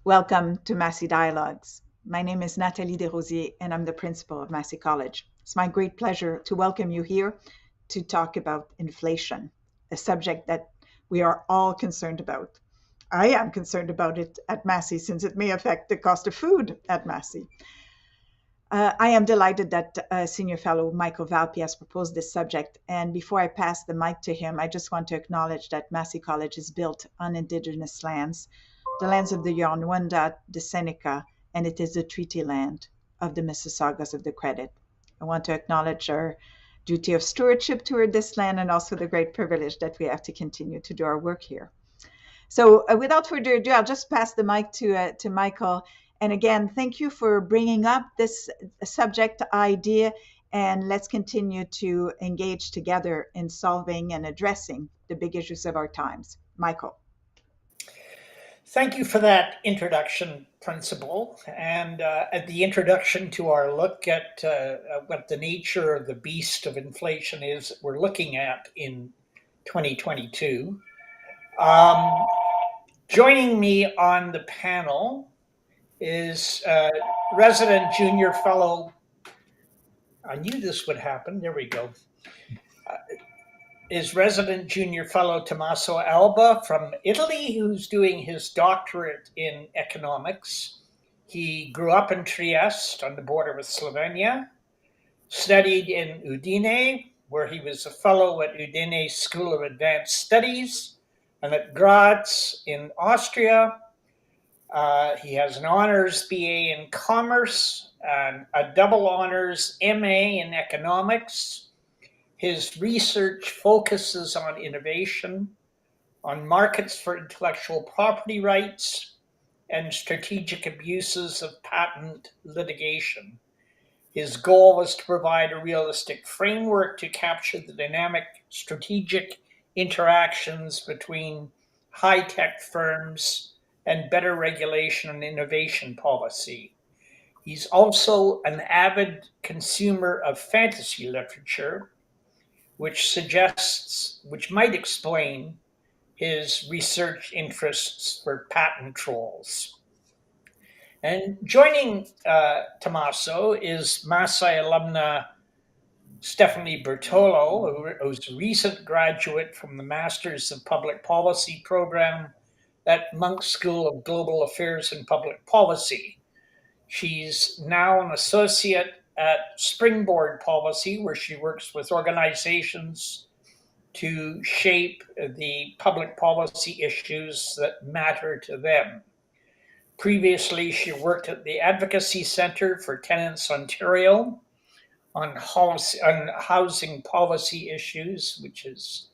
Welcome to Massey Dialogues. My name is Nathalie Desrosiers, and I'm the principal of Massey College. It's my great pleasure to welcome you here to talk about inflation, a subject that we are all concerned about. I am concerned about it at Massey since it may affect the cost of food at Massey. I am delighted that Senior Fellow Michael Valpy has proposed this subject. And before I pass the mic to him, I just want to acknowledge that Massey College is built on Indigenous lands, the lands of the Yalnizyan, the Seneca, and it is the treaty land of the Mississaugas of the Credit. I want to acknowledge our duty of stewardship toward this land and also the great privilege that we have to continue to do our work here. So without further ado, I'll just pass the mic to Michael. And again, thank you for bringing up this subject idea, and let's continue to engage together in solving and addressing the big issues of our times. Michael. Thank you for that introduction, Principal, and at the introduction to our look at what the nature of the beast of inflation is that we're looking at in 2022. Joining me on the panel is resident junior fellow. I knew this would happen. There we go. Is resident junior fellow Tomasso Alba from Italy, who's doing his doctorate in economics. He grew up in Trieste on the border with Slovenia, studied in Udine, where he was a fellow at Udine School of Advanced Studies, and at Graz in Austria. He has an honors BA in commerce and a double honors MA in economics. His research focuses on innovation, on markets for intellectual property rights, and strategic abuses of patent litigation. His goal was to provide a realistic framework to capture the dynamic strategic interactions between high-tech firms and better regulation and innovation policy. He's also an avid consumer of fantasy literature, which might explain his research interests for patent trolls. And joining Tomasso is Massey alumna Stephanie Bertolo, who's a recent graduate from the Masters of Public Policy program at Monk's School of Global Affairs and Public Policy. She's now an associate at Springboard Policy, where she works with organizations to shape the public policy issues that matter to them. Previously, she worked at the Advocacy Centre for Tenants Ontario on housing policy issues, which is,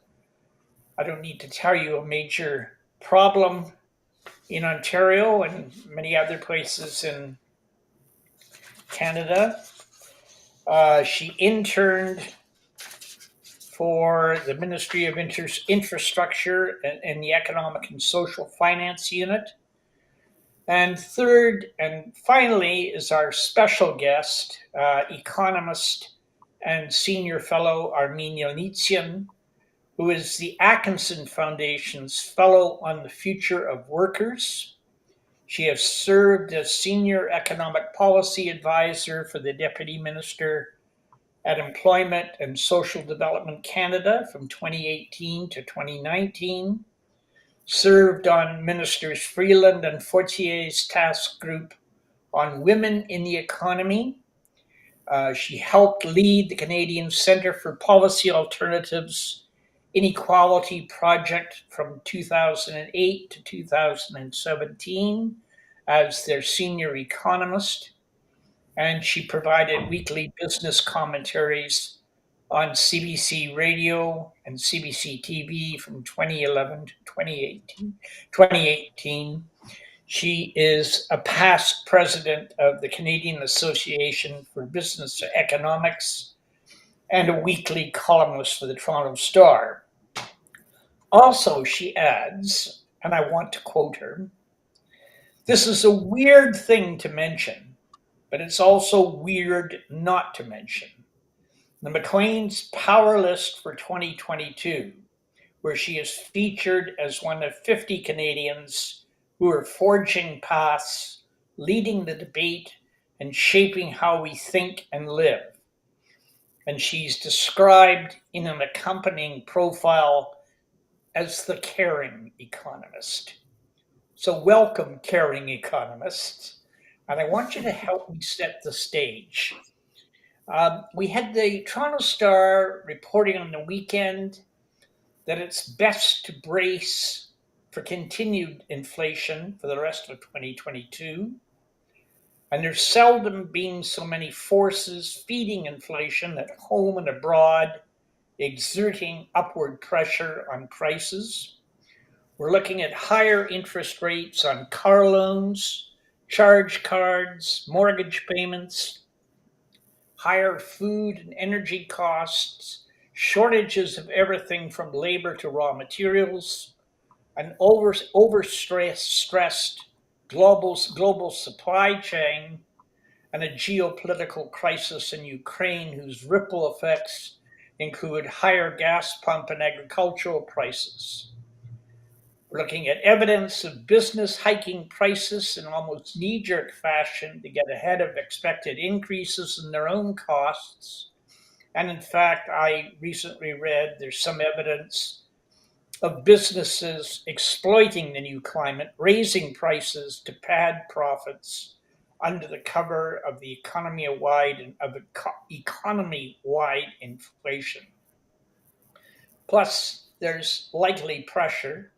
I don't need to tell you, a major problem in Ontario and many other places in Canada. She interned for the Ministry of Infrastructure and the Economic and Social Finance Unit. And third and finally is our special guest, economist and senior fellow Armine Yalnizyan, who is the Atkinson Foundation's Fellow on the Future of Workers. She has served as Senior Economic Policy Advisor for the Deputy Minister at Employment and Social Development Canada from 2018 to 2019, served on Ministers Freeland and Fortier's task group on women in the economy. She helped lead the Canadian Centre for Policy Alternatives Inequality Project from 2008 to 2017 as their senior economist, and she provided weekly business commentaries on CBC Radio and CBC TV from 2011 to 2018. She is a past president of the Canadian Association for Business Economics and a weekly columnist for the Toronto Star. Also, she adds, and I want to quote her, "This is a weird thing to mention, but it's also weird not to mention. The Maclean's Power List for 2022, where she is featured as one of 50 Canadians who are forging paths, leading the debate, and shaping how we think and live. And she's described in an accompanying profile as the caring economist. So, welcome, caring economists. And I want you to help me set the stage. We had the Toronto Star reporting on the weekend that it's best to brace for continued inflation for the rest of 2022. And there's seldom been so many forces feeding inflation at home and abroad, exerting upward pressure on prices. We're looking at higher interest rates on car loans, charge cards, mortgage payments, higher food and energy costs, shortages of everything from labor to raw materials, an overstressed global supply chain, and a geopolitical crisis in Ukraine whose ripple effects include higher gas pump and agricultural prices. We're looking at evidence of business hiking prices in almost knee-jerk fashion to get ahead of expected increases in their own costs. And in fact, I recently read there's some evidence of businesses exploiting the new climate, raising prices to pad profits under the cover of the economy-wide inflation. Plus, there's likely pressure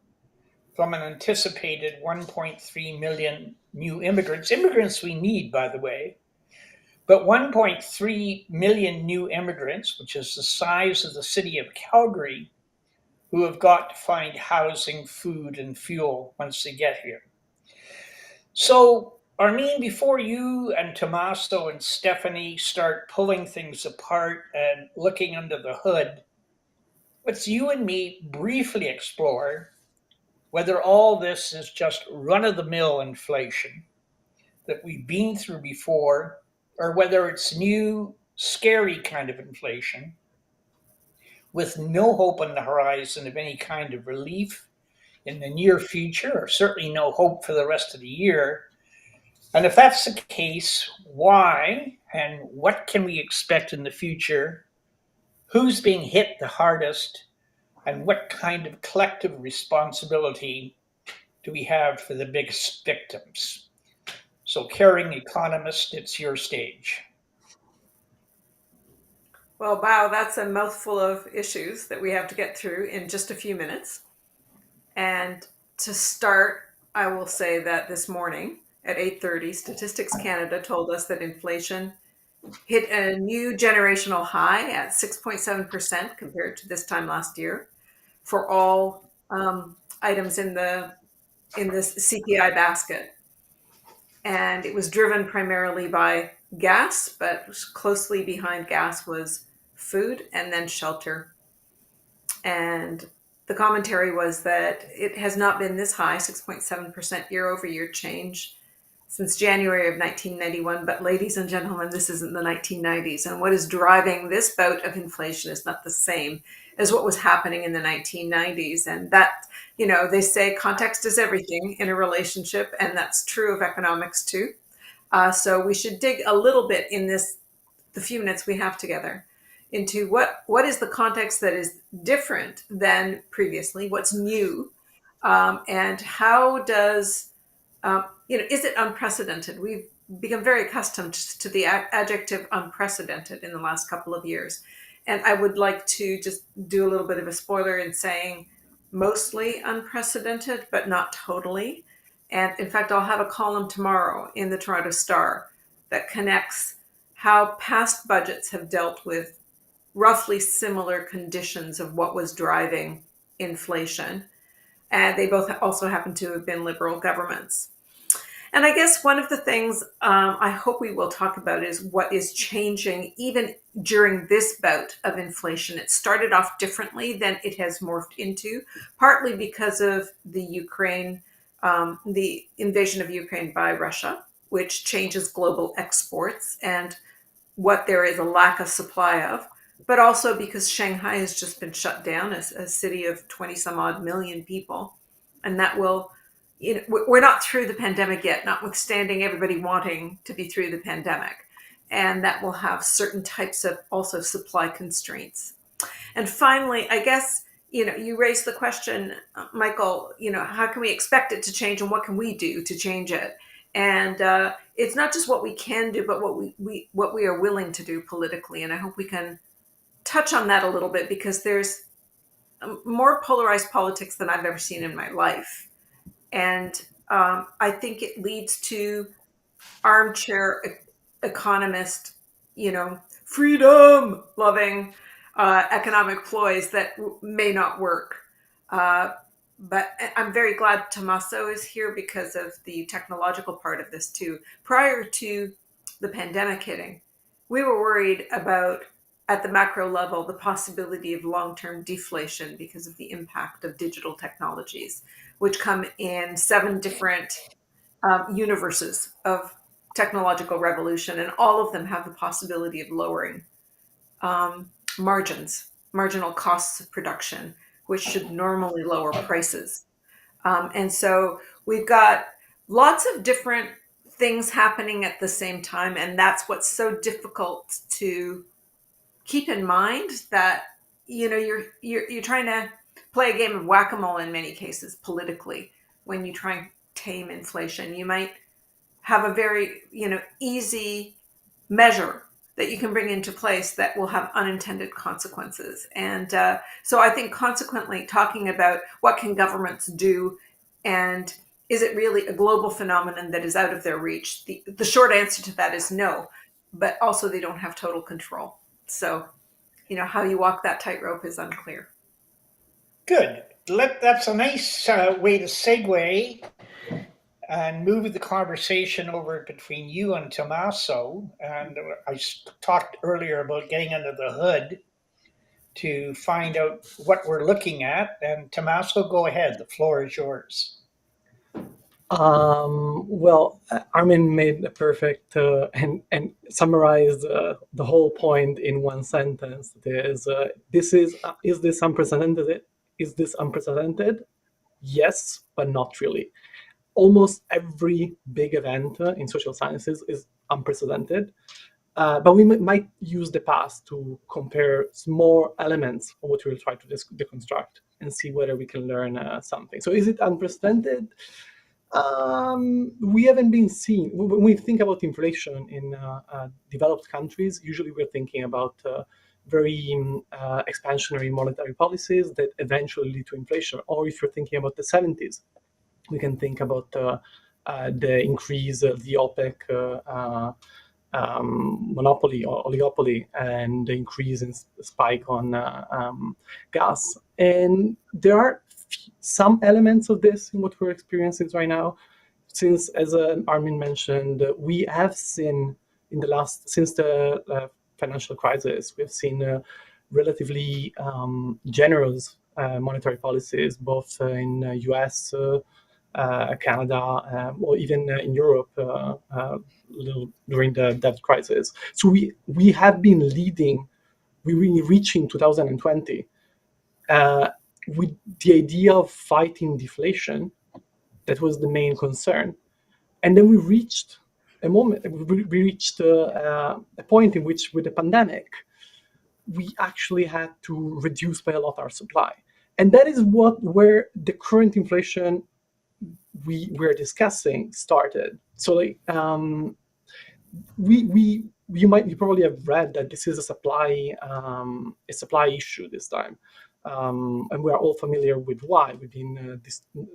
from an anticipated 1.3 million new immigrants we need, by the way, but 1.3 million new immigrants, which is the size of the city of Calgary, who have got to find housing, food, and fuel once they get here. So, Armine, before you and Tomasso and Stephanie start pulling things apart and looking under the hood, let's you and me briefly explore whether all this is just run-of-the-mill inflation that we've been through before, or whether it's new, scary kind of inflation with no hope on the horizon of any kind of relief in the near future, or certainly no hope for the rest of the year. And if that's the case, why and what can we expect in the future? Who's being hit the hardest? And what kind of collective responsibility do we have for the biggest victims? So, caring economist, it's your stage. Well, wow, that's a mouthful of issues that we have to get through in just a few minutes. And to start, I will say that this morning at 8:30, Statistics Canada told us that inflation hit a new generational high at 6.7% compared to this time last year for all items in this CPI basket. And it was driven primarily by gas, but closely behind gas was food and then shelter. And the commentary was that it has not been this high, 6.7% year over year change since January of 1991. But ladies and gentlemen, this isn't the 1990s. And what is driving this bout of inflation is not the same as what was happening in the 1990s. And that, they say context is everything in a relationship, and that's true of economics too. So we should dig a little bit in the few minutes we have together into what is the context that is different than previously, what's new, and how does, is it unprecedented? We've become very accustomed to the adjective unprecedented in the last couple of years. And I would like to just do a little bit of a spoiler in saying mostly unprecedented, but not totally. And in fact, I'll have a column tomorrow in the Toronto Star that connects how past budgets have dealt with roughly similar conditions of what was driving inflation. And they both also happen to have been Liberal governments. And I guess one of the things I hope we will talk about is what is changing even during this bout of inflation. It started off differently than it has morphed into, partly because of the invasion of Ukraine by Russia, which changes global exports and what there is a lack of supply of, but also because Shanghai has just been shut down as a city of 20 some odd million people. And that will, we're not through the pandemic yet, notwithstanding everybody wanting to be through the pandemic. And that will have certain types of also supply constraints. And finally, I guess, you raised the question, Michael, how can we expect it to change and what can we do to change it? And it's not just what we can do, but what we are willing to do politically. And I hope we can touch on that a little bit, because there's more polarized politics than I've ever seen in my life. And I think it leads to armchair economist, freedom loving economic ploys that may not work. But I'm very glad Tomasso is here because of the technological part of this too. Prior to the pandemic hitting, we were worried about, at the macro level, the possibility of long-term deflation because of the impact of digital technologies, which come in 7 different universes of technological revolution, and all of them have the possibility of lowering marginal costs of production, which should normally lower prices. And so we've got lots of different things happening at the same time, and that's what's so difficult to keep in mind, that you're trying to play a game of whack-a-mole in many cases politically. When you try and tame inflation, you might have a very easy measure that you can bring into place that will have unintended consequences. And so I think, consequently, talking about what can governments do, and is it really a global phenomenon that is out of their reach? The short answer to that is no, but also they don't have total control. So, how you walk that tightrope is unclear. Good. That's a nice way to segue and move the conversation over between you and Tomasso. And I talked earlier about getting under the hood to find out what we're looking at. And Tomasso, go ahead. The floor is yours. Well, Armin made a perfect and summarized the whole point in one sentence. Is this unprecedented? Is this unprecedented? Yes, but not really. Almost every big event in social sciences is unprecedented. But we might use the past to compare small elements of what we'll try to deconstruct and see whether we can learn something. So is it unprecedented? We haven't been seen. When we think about inflation in developed countries, usually we're thinking about very expansionary monetary policies that eventually lead to inflation. Or if you're thinking about the 70s, we can think about the increase of the OPEC monopoly or oligopoly, and the increase in spike on gas. And there are some elements of this in what we're experiencing right now, since, as Armin mentioned, we have seen since the financial crisis, we've seen relatively generous monetary policies, both in US, Canada, or even in Europe during the debt crisis. So we have been leading. We really reaching 2020 with the idea of fighting deflation. That was the main concern, and then we reached a moment. We reached a point in which, with the pandemic, we actually had to reduce by a lot our supply, and that is where the current inflation we were discussing started. So, you probably have read that this is a supply issue this time, and we are all familiar with why. We've been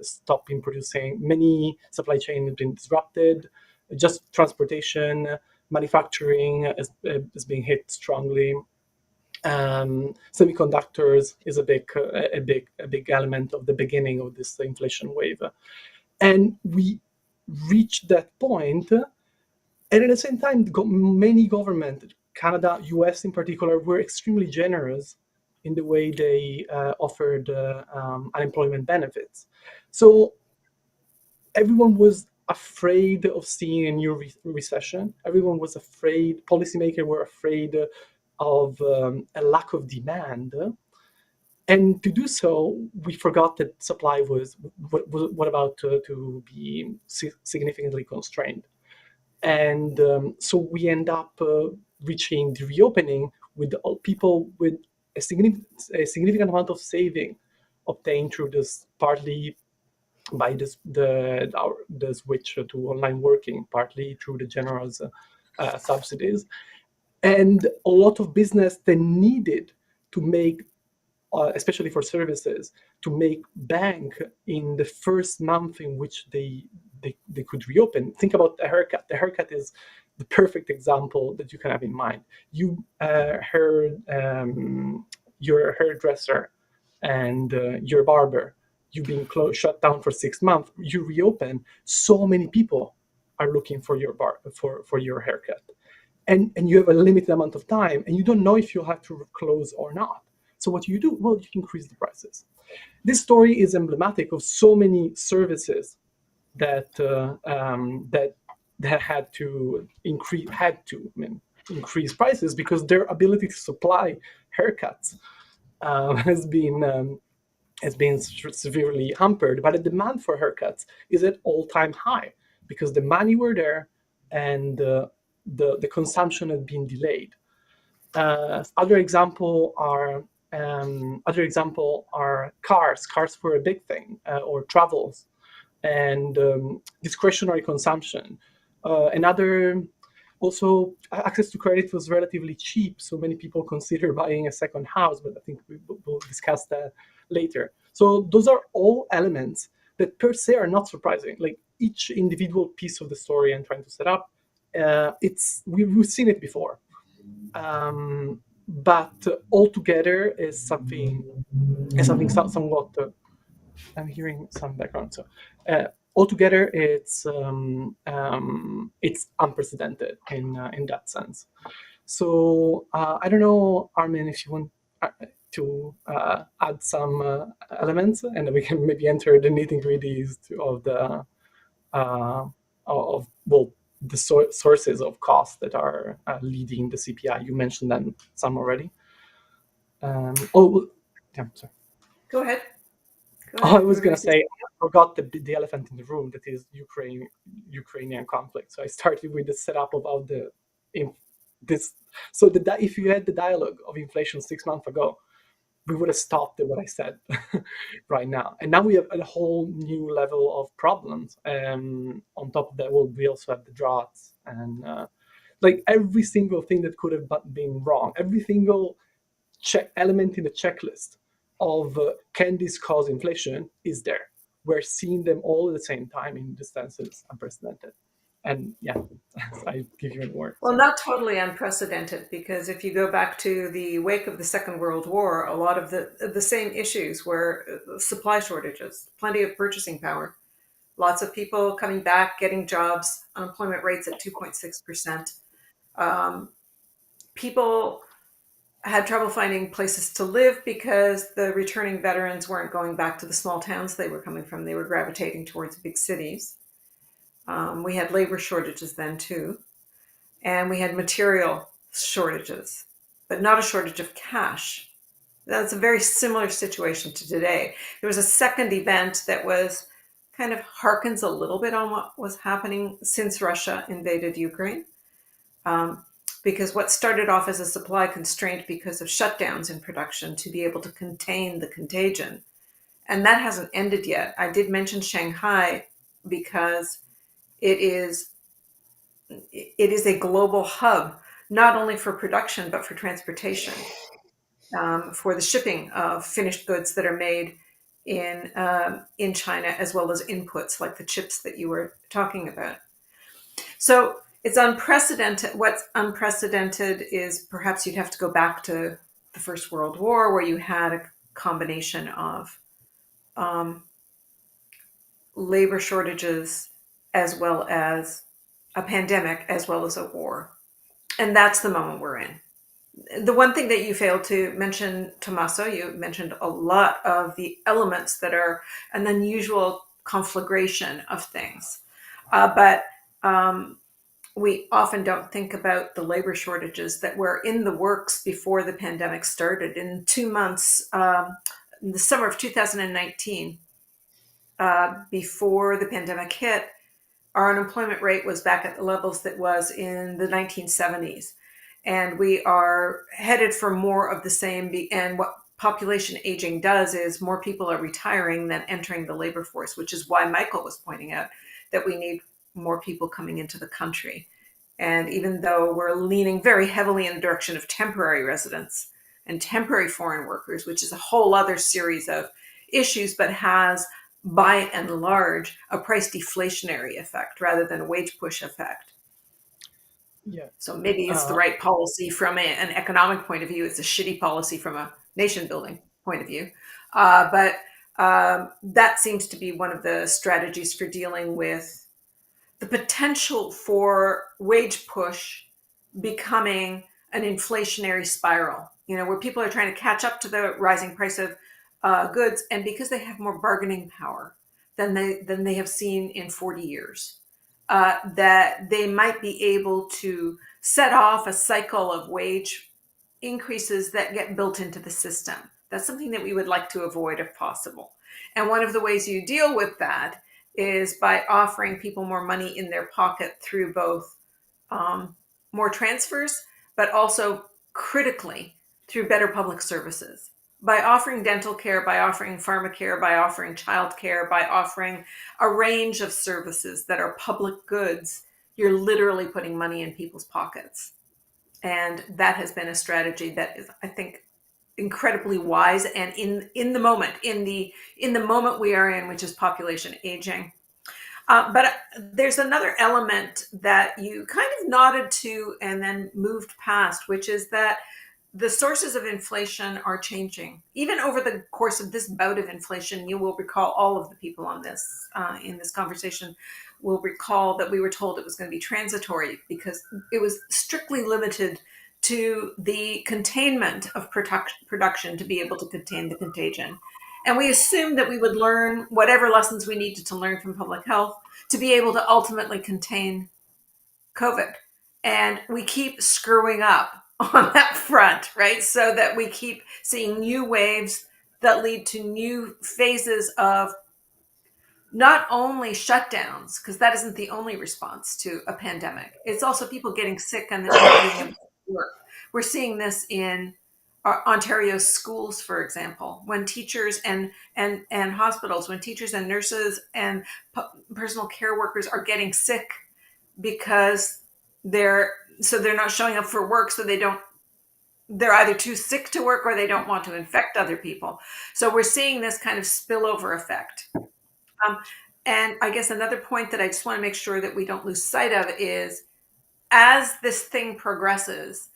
stopping producing. Many supply chains have been disrupted. Just transportation, manufacturing is being hit strongly. Semiconductors is a big element of the beginning of this inflation wave. And we reached that point, and at the same time, many governments, Canada, US in particular, were extremely generous in the way they offered unemployment benefits. So everyone was afraid of seeing a new recession. Everyone was afraid, policymakers were afraid of a lack of demand. And to do so, we forgot that supply was what about to be significantly constrained. And so we end up reaching the reopening with all people with a significant amount of saving obtained through this, partly by the switch to online working, partly through the generous subsidies, and a lot of business that needed to make, especially for services, to make bank in the first month in which they could reopen. Think about the haircut. The haircut is the perfect example that you can have in mind. You heard your hairdresser and your barber, you being shut down for 6 months. You reopen, so many people are looking for your for your haircut, and you have a limited amount of time, and you don't know if you'll have to close or not. So what you do? Well, you increase the prices. This story is emblematic of so many services that that had to increase prices because their ability to supply haircuts has been severely hampered. But the demand for haircuts is at all-time high because the money were there and the consumption had been delayed. Other example are cars. Cars were a big thing, or travels, and discretionary consumption. Another, also, access to credit was relatively cheap, so many people consider buying a second house, but I think we'll discuss that later. So those are all elements that per se are not surprising. Like each individual piece of the story I'm trying to set up, we've seen it before. But altogether is something somewhat. I'm hearing some background. So altogether, it's unprecedented in that sense. So I don't know, Armin, if you want to add some elements, and then we can maybe enter the nitty-gritties of the the sources of cost that are leading the CPI. You mentioned them some already. Yeah, sorry. Go ahead. I was going to say, I forgot the elephant in the room, that is Ukrainian conflict. So I started with the setup about this. So if you had the dialogue of inflation 6 months ago, we would have stopped at what I said right now. And now we have a whole new level of problems. On top of that, we also have the droughts and like every single thing that could have been wrong, every single element in the checklist of can this cause inflation is there. We're seeing them all at the same time in distances unprecedented. And yeah, I give you a word. Well, not totally unprecedented, because if you go back to the wake of the Second World War, a lot of the same issues were supply shortages, plenty of purchasing power, lots of people coming back, getting jobs, unemployment rates at 2.6%. People had trouble finding places to live because the returning veterans weren't going back to the small towns they were coming from. They were gravitating towards big cities. We had labor shortages then too. And we had material shortages, but not a shortage of cash. That's a very similar situation to today. There was a second event that was kind of harkens a little bit on what was happening since Russia invaded Ukraine. Because what started off as a supply constraint because of shutdowns in production to be able to contain the contagion. And that hasn't ended yet. I did mention Shanghai because it is a global hub, not only for production, but for transportation, for the shipping of finished goods that are made in China, as well as inputs like the chips that you were talking about. So it's unprecedented. What's unprecedented is perhaps you'd have to go back to the First World War, where you had a combination of labor shortages as well as a pandemic, as well as a war. And that's the moment we're in. The one thing that you failed to mention, Tomasso, you mentioned a lot of the elements that are an unusual conflagration of things. But we often don't think about the labor shortages that were in the works before the pandemic started. In 2 months, in the summer of 2019, before the pandemic hit, our unemployment rate was back at the levels that was in the 1970s. And we are headed for more of the same. And what population aging does is more people are retiring than entering the labor force, which is why Michael was pointing out that we need more people coming into the country. And even though we're leaning very heavily in the direction of temporary residents and temporary foreign workers, which is a whole other series of issues, but has by and large a price deflationary effect rather than a wage push effect. Yeah. So maybe it's the right policy from an economic point of view. It's a shitty policy from a nation building point of view. But that seems to be one of the strategies for dealing with the potential for wage push becoming an inflationary spiral, where people are trying to catch up to the rising price of goods, and because they have more bargaining power than they have seen in 40 years, that they might be able to set off a cycle of wage increases that get built into the system. That's something that we would like to avoid if possible. And one of the ways you deal with that is by offering people more money in their pocket through both more transfers, but also critically through better public services. By offering dental care, by offering pharmacare, by offering childcare, by offering a range of services that are public goods, you're literally putting money in people's pockets. And that has been a strategy that is, I think, incredibly wise and in the moment, in the moment we are in, which is population aging. But there's another element that you kind of nodded to and then moved past, which is that the sources of inflation are changing. Even over the course of this bout of inflation, you will recall, all of the people on this in this conversation will recall that we were told it was going to be transitory because it was strictly limited to the containment of production to be able to contain the contagion. And we assumed that we would learn whatever lessons we needed to learn from public health to be able to ultimately contain COVID. And we keep screwing up on that front, right? So that we keep seeing new waves that lead to new phases of not only shutdowns, because that isn't the only response to a pandemic. It's also people getting sick and then not being able to work. We're seeing this in Ontario's schools, for example, when teachers and hospitals, when teachers and nurses and personal care workers are getting sick because they're not showing up for work, so they're either too sick to work or they don't want to infect other people. So we're seeing this kind of spillover effect. And I guess another point that I just want to make sure that we don't lose sight of is, as this thing progresses,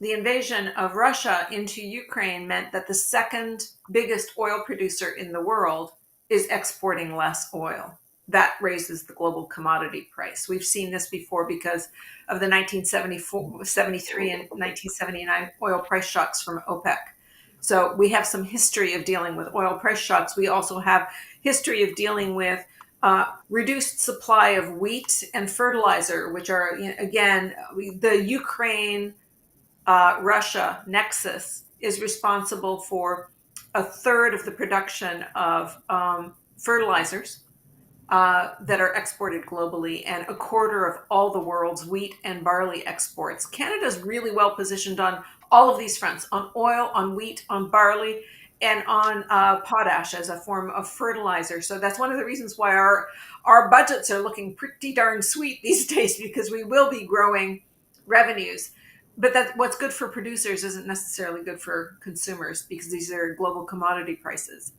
the invasion of Russia into Ukraine meant that the second biggest oil producer in the world is exporting less oil. That raises the global commodity price. We've seen this before because of the 1973 and 1979 oil price shocks from OPEC. So we have some history of dealing with oil price shocks. We also have history of dealing with reduced supply of wheat and fertilizer, which are, again, the Ukraine Russia nexus is responsible for a third of the production of fertilizers that are exported globally and a quarter of all the world's wheat and barley exports. Canada's really well positioned on all of these fronts, on oil, on wheat, on barley, and on potash as a form of fertilizer. So that's one of the reasons why our budgets are looking pretty darn sweet these days, because we will be growing revenues. But that what's good for producers isn't necessarily good for consumers, because these are global commodity prices.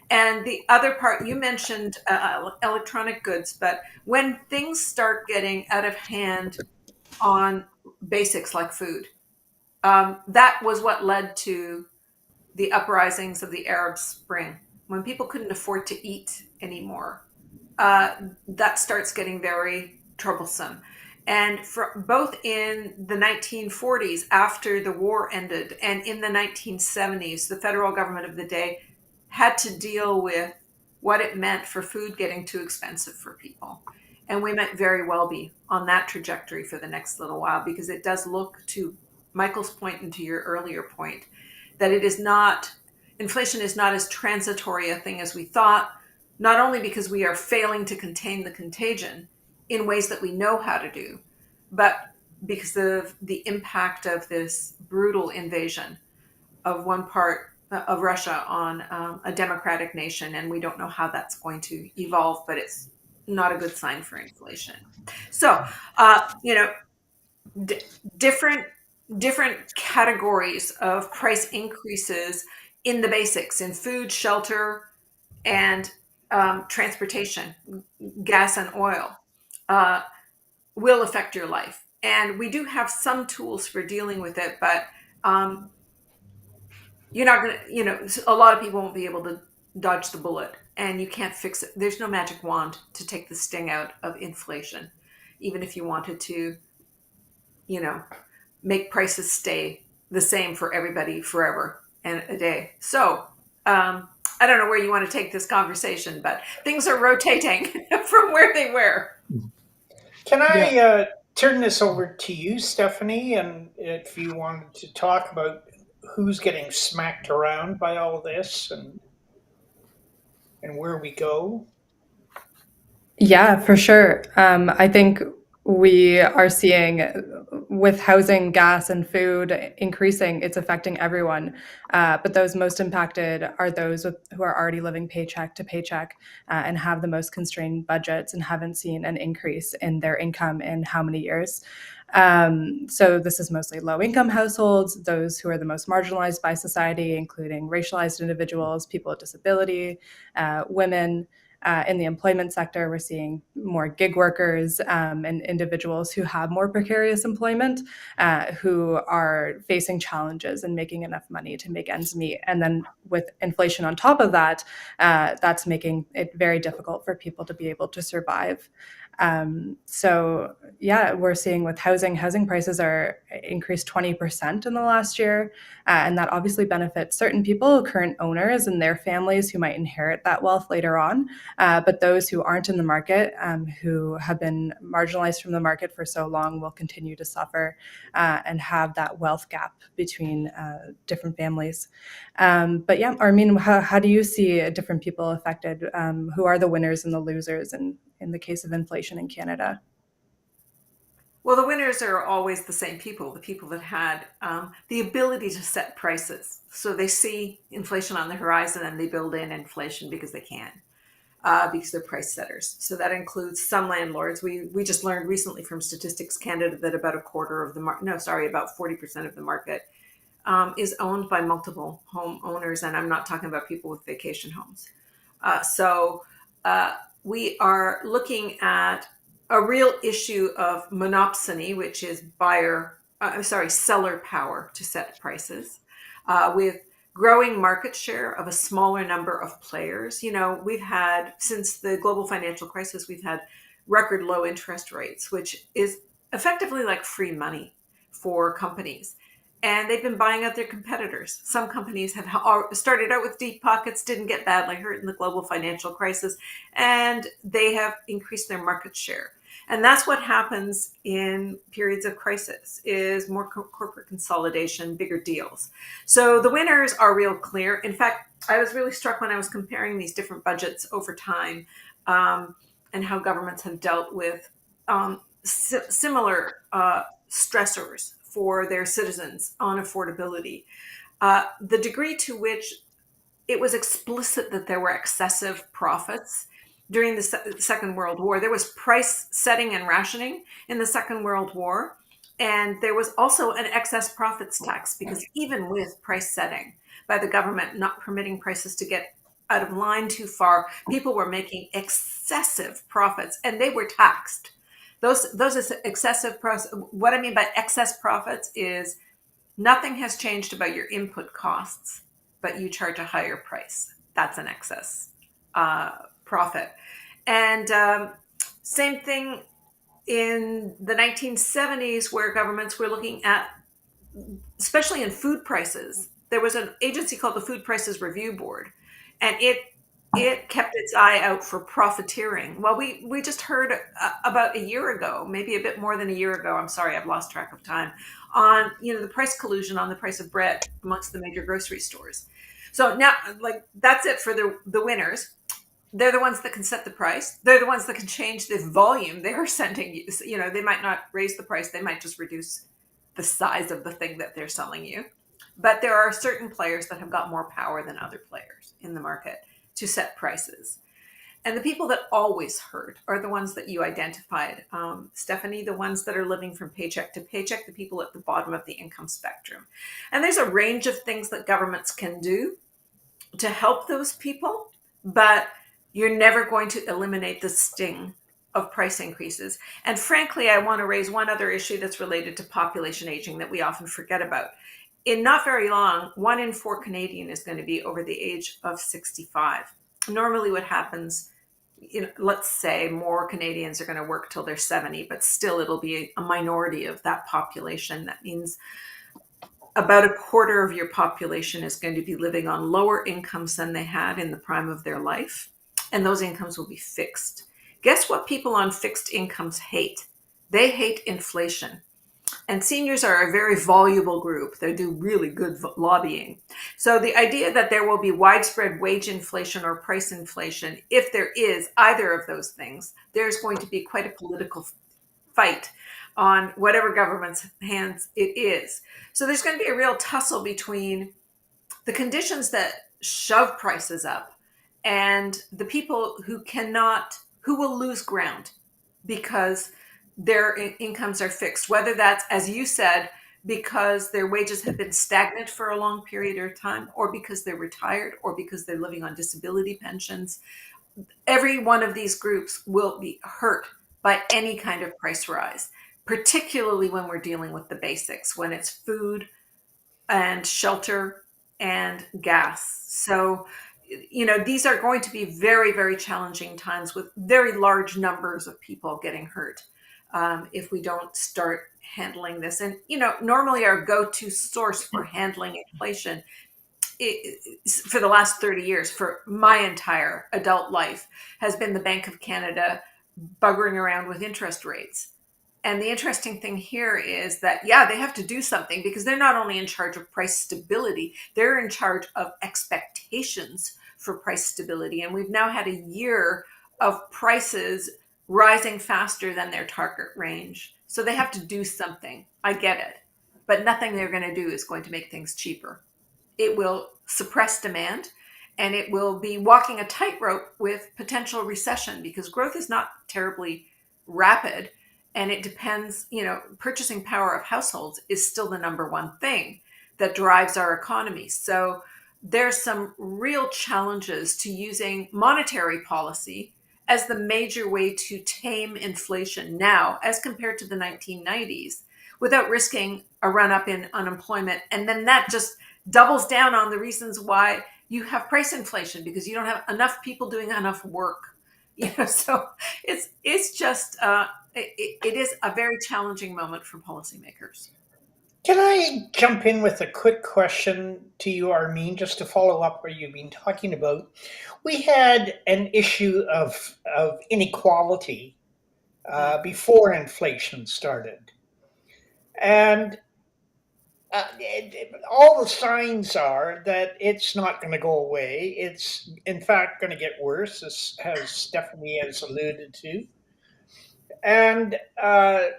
And the other part, you mentioned electronic goods, but when things start getting out of hand on basics like food, that was what led to the uprisings of the Arab Spring. When people couldn't afford to eat anymore, that starts getting very troublesome. And for both in the 1940s, after the war ended, and in the 1970s, the federal government of the day had to deal with what it meant for food getting too expensive for people. And we might very well be on that trajectory for the next little while, because it does look, to Michael's point and to your earlier point, that it is not inflation is not as transitory a thing as we thought, not only because we are failing to contain the contagion in ways that we know how to do, but because of the impact of this brutal invasion of one part of Russia on a democratic nation. And we don't know how that's going to evolve, but it's not a good sign for inflation. So, you know, different categories of price increases in the basics, in food, shelter, and transportation, gas and oil, will affect your life. And we do have some tools for dealing with it, but you're not going to, a lot of people won't be able to dodge the bullet, and you can't fix it. There's no magic wand to take the sting out of inflation, even if you wanted to, make prices stay the same for everybody forever and a day. So, I don't know where you want to take this conversation, but things are rotating from where they were. Can Yeah. I turn this over to you, Stephanie? And if you wanted to talk about who's getting smacked around by all this and where we go. Yeah, for sure. I think we are seeing with housing, gas, and food increasing, it's affecting everyone. But those most impacted are those who are already living paycheck to paycheck and have the most constrained budgets and haven't seen an increase in their income in how many years. So this is mostly low-income households, those who are the most marginalized by society, including racialized individuals, people with disability, women. In the employment sector, we're seeing more gig workers and individuals who have more precarious employment, who are facing challenges and making enough money to make ends meet. And then with inflation on top of that, that's making it very difficult for people to be able to survive. So yeah, we're seeing with housing prices are increased 20% in the last year. And that obviously benefits certain people, current owners and their families who might inherit that wealth later on. But those who aren't in the market, who have been marginalized from the market for so long, will continue to suffer and have that wealth gap between different families. But yeah, Armine, how do you see different people affected? Who are the winners and the losers in the case of inflation in Canada? Well, the winners are always the same people, the people that had the ability to set prices. So they see inflation on the horizon and they build in inflation because they can, because they're price setters. So that includes some landlords. We just learned recently from Statistics Canada that about a quarter of the about 40% of the market is owned by multiple home owners. And I'm not talking about people with vacation homes. So we are looking at a real issue of monopsony, which is seller power to set prices, with growing market share of a smaller number of players. We've had, since the global financial crisis, we've had record low interest rates, which is effectively like free money for companies. And they've been buying out their competitors. Some companies have started out with deep pockets, didn't get badly hurt in the global financial crisis, and they have increased their market share. And that's what happens in periods of crisis, is more corporate consolidation, bigger deals. So the winners are real clear. In fact, I was really struck when I was comparing these different budgets over time and how governments have dealt with similar stressors for their citizens on affordability. The degree to which it was explicit that there were excessive profits during the Second World War. There was price setting and rationing in the Second World War. And there was also an excess profits tax, because even with price setting by the government not permitting prices to get out of line too far, people were making excessive profits and they were taxed. Those excessive profits. What I mean by excess profits is nothing has changed about your input costs, but you charge a higher price. That's an excess profit. And same thing in the 1970s, where governments were looking at, especially in food prices, there was an agency called the Food Prices Review Board, and it kept its eye out for profiteering. Well, we just heard about a year ago, maybe a bit more than a year ago, I'm sorry, I've lost track of time, on the price collusion on the price of bread amongst the major grocery stores. So now, like, that's it for the winners. They're the ones that can set the price. They're the ones that can change the volume they are sending you. You know, they might not raise the price. They might just reduce the size of the thing that they're selling you. But there are certain players that have got more power than other players in the market to set prices. And the people that always hurt are the ones that you identified, Stephanie, the ones that are living from paycheck to paycheck, the people at the bottom of the income spectrum. And there's a range of things that governments can do to help those people, but you're never going to eliminate the sting of price increases. And frankly, I want to raise one other issue that's related to population aging that we often forget about. In not very long, 1 in 4 Canadian is going to be over the age of 65. Normally what happens, let's say more Canadians are going to work till they're 70, but still it'll be a minority of that population. That means about a quarter of your population is going to be living on lower incomes than they had in the prime of their life, and those incomes will be fixed. Guess what people on fixed incomes hate? They hate inflation. And seniors are a very voluble group. They do really good lobbying. So the idea that there will be widespread wage inflation or price inflation, if there is either of those things, there's going to be quite a political fight on whatever government's hands it is. So there's going to be a real tussle between the conditions that shove prices up and the people who will lose ground because their incomes are fixed, whether that's, as you said, because their wages have been stagnant for a long period of time, or because they're retired, or because they're living on disability pensions. Every one of these groups will be hurt by any kind of price rise, particularly when we're dealing with the basics, when it's food and shelter and gas. So, these are going to be very, very challenging times with very large numbers of people getting hurt if we don't start handling this. And, normally our go-to source for handling inflation for the last 30 years, for my entire adult life, has been the Bank of Canada buggering around with interest rates. And the interesting thing here is that, they have to do something because they're not only in charge of price stability, they're in charge of expectations for price stability. And we've now had a year of prices rising faster than their target range. So they have to do something. I get it. But nothing they're going to do is going to make things cheaper. It will suppress demand, and it will be walking a tightrope with potential recession because growth is not terribly rapid. And it depends, purchasing power of households is still the number one thing that drives our economy. So there's some real challenges to using monetary policy as the major way to tame inflation now as compared to the 1990s without risking a run up in unemployment. And then that just doubles down on the reasons why you have price inflation, because you don't have enough people doing enough work. So it's just it is a very challenging moment for policymakers. Can I jump in with a quick question to you, Armine, just to follow up what you've been talking about? We had an issue of inequality before inflation started. And all the signs are that it's not going to go away. It's, in fact, going to get worse, as Stephanie has alluded to. And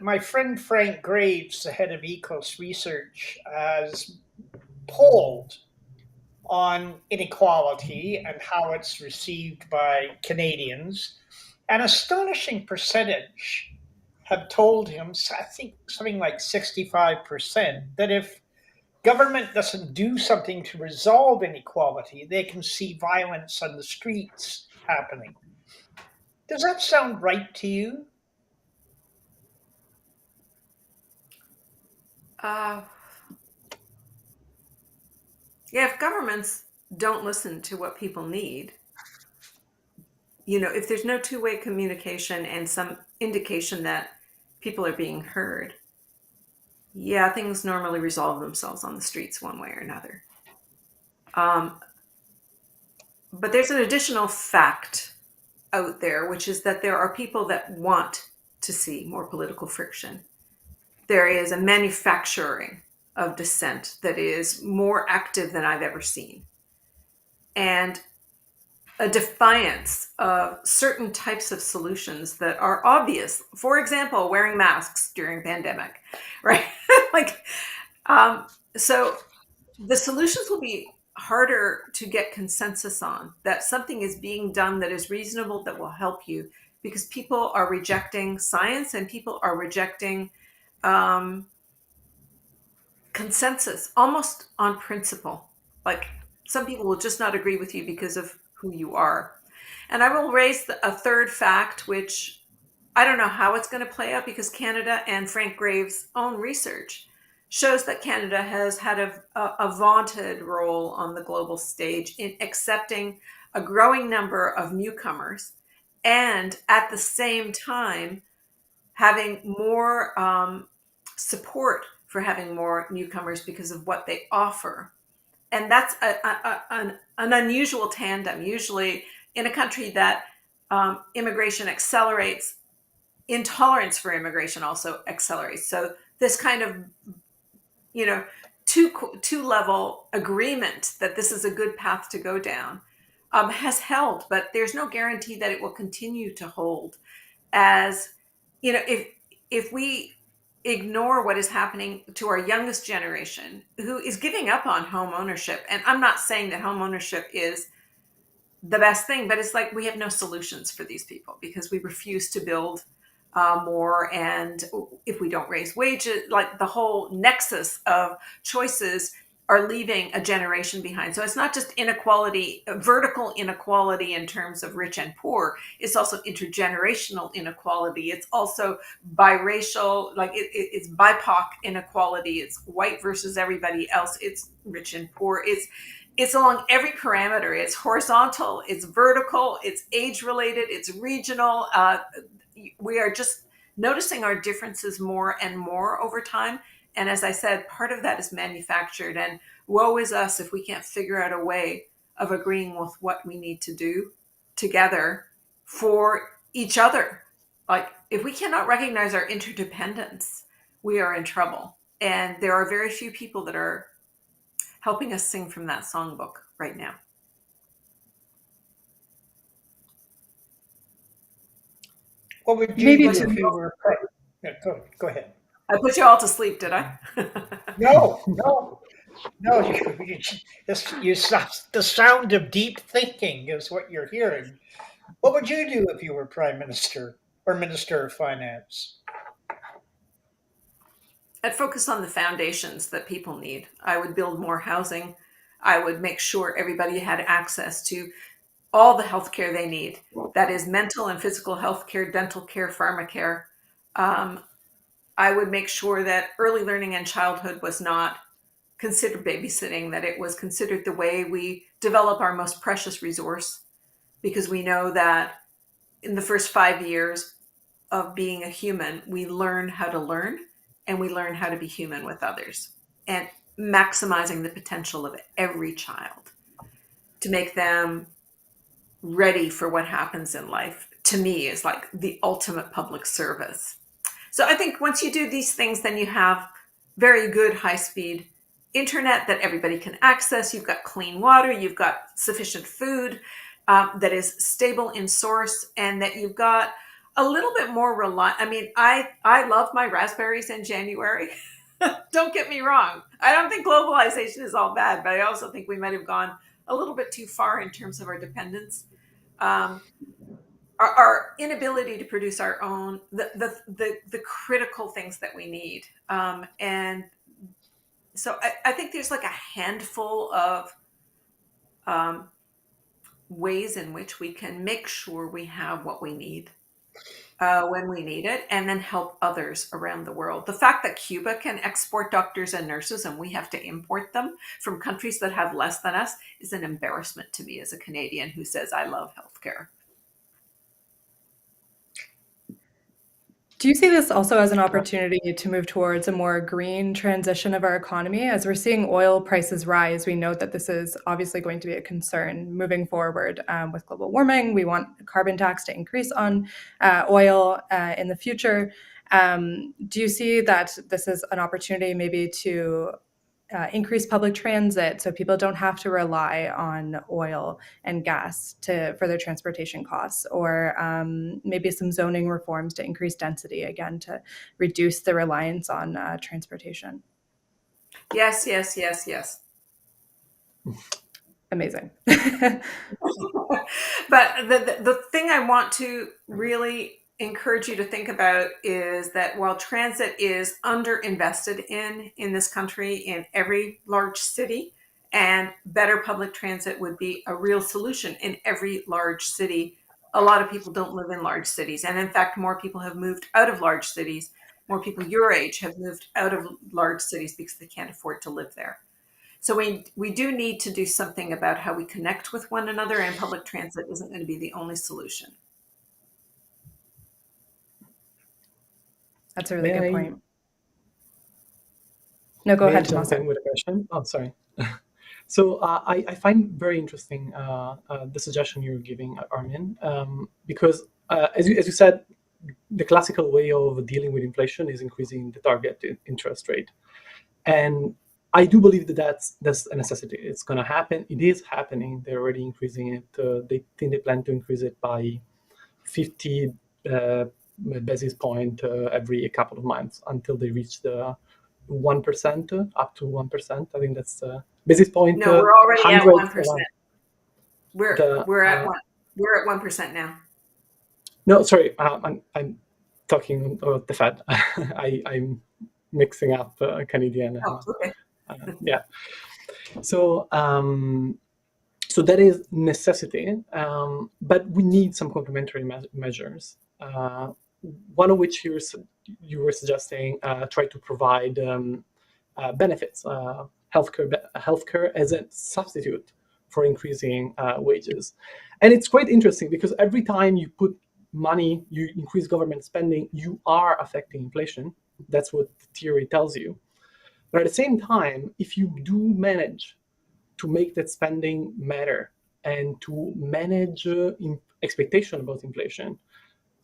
my friend Frank Graves, the head of Ecos Research, has polled on inequality and how it's received by Canadians. An astonishing percentage have told him, I think something like 65%, that if government doesn't do something to resolve inequality, they can see violence on the streets happening. Does that sound right to you? If governments don't listen to what people need, if there's no two-way communication and some indication that people are being heard, things normally resolve themselves on the streets one way or another. But there's an additional fact out there, which is that there are people that want to see more political friction. There is a manufacturing of dissent that is more active than I've ever seen. and a defiance of certain types of solutions that are obvious. For example, wearing masks during pandemic, right? like, so the solutions will be harder to get consensus on, that something is being done that is reasonable, that will help you, because people are rejecting science and people are rejecting consensus almost on principle. Like, some people will just not agree with you because of who you are. And I will raise a third fact, which I don't know how it's going to play out, because Canada and Frank Graves' own research shows that Canada has had a vaunted role on the global stage in accepting a growing number of newcomers, and at the same time having more support for having more newcomers because of what they offer. And that's an unusual tandem. Usually in a country that immigration accelerates, intolerance for immigration also accelerates. So this kind of, two level agreement that this is a good path to go down has held, but there's no guarantee that it will continue to hold. As if we ignore what is happening to our youngest generation, who is giving up on home ownership, and I'm not saying that home ownership is the best thing, but it's like we have no solutions for these people because we refuse to build more. And if we don't raise wages, like the whole nexus of choices are leaving a generation behind. So it's not just inequality, vertical inequality in terms of rich and poor. It's also intergenerational inequality. It's also biracial, like it's BIPOC inequality. It's white versus everybody else. It's rich and poor. It's along every parameter. It's horizontal, it's vertical, it's age related, it's regional. We are just noticing our differences more and more over time. And as I said, part of that is manufactured. And woe is us if we can't figure out a way of agreeing with what we need to do together for each other. Like, if we cannot recognize our interdependence, we are in trouble. And there are very few people that are helping us sing from that songbook right now. What would you Maybe do to if you were? Yeah, go ahead. I put you all to sleep, did I? No. The sound of deep thinking is what you're hearing. What would you do if you were Prime Minister or Minister of Finance? I'd focus on the foundations that people need. I would build more housing. I would make sure everybody had access to all the healthcare they need. That is mental and physical healthcare, dental care, pharmacare. I would make sure that early learning and childhood was not considered babysitting, that it was considered the way we develop our most precious resource, because we know that in the first 5 years of being a human, we learn how to learn and we learn how to be human with others, and maximizing the potential of every child to make them ready for what happens in life, to me, is like the ultimate public service. So I think once you do these things, then you have very good high-speed internet that everybody can access. You've got clean water, you've got sufficient food that is stable in source, and that you've got a little bit more I mean, I love my raspberries in January. Don't get me wrong. I don't think globalization is all bad, but I also think we might have gone a little bit too far in terms of our dependence. Our inability to produce our own, the critical things that we need. And so I think there's like a handful of ways in which we can make sure we have what we need when we need it, and then help others around the world. The fact that Cuba can export doctors and nurses and we have to import them from countries that have less than us is an embarrassment to me as a Canadian who says I love healthcare. Do you see this also as an opportunity to move towards a more green transition of our economy? As we're seeing oil prices rise, we note that this is obviously going to be a concern moving forward with global warming. We want carbon tax to increase on oil in the future. Do you see that this is an opportunity maybe to increase public transit so people don't have to rely on oil and gas for their transportation costs, or maybe some zoning reforms to increase density, again, to reduce the reliance on transportation. Yes. Amazing. But the thing I want to really encourage you to think about is that while transit is underinvested in this country, in every large city, and better public transit would be a real solution in every large city, a lot of people don't live in large cities. And in fact, more people have moved out of large cities. More people your age have moved out of large cities because they can't afford to live there. So we do need to do something about how we connect with one another, and public transit isn't going to be the only solution. That's a really good point. No, go ahead, Tomasso. With a question. Oh, sorry. So I find very interesting the suggestion you're giving, Armine, because as you said, the classical way of dealing with inflation is increasing the target interest rate, and I do believe that that's a necessity. It's going to happen. It is happening. They're already increasing it. They think they plan to increase it by 50 basis point every couple of months until they reach the 1%, up to 1%. I think that's basis point. No, we're already at 1%. We're at 1% now. No, sorry, I'm talking about the Fed. I'm mixing up Canadian. Okay. Yeah. So so that is necessity, but we need some complementary measures. One of which you were suggesting try to provide benefits, healthcare as a substitute for increasing wages. And it's quite interesting because every time you put money, you increase government spending, you are affecting inflation. That's what the theory tells you. But at the same time, if you do manage to make that spending matter and to manage expectation about inflation,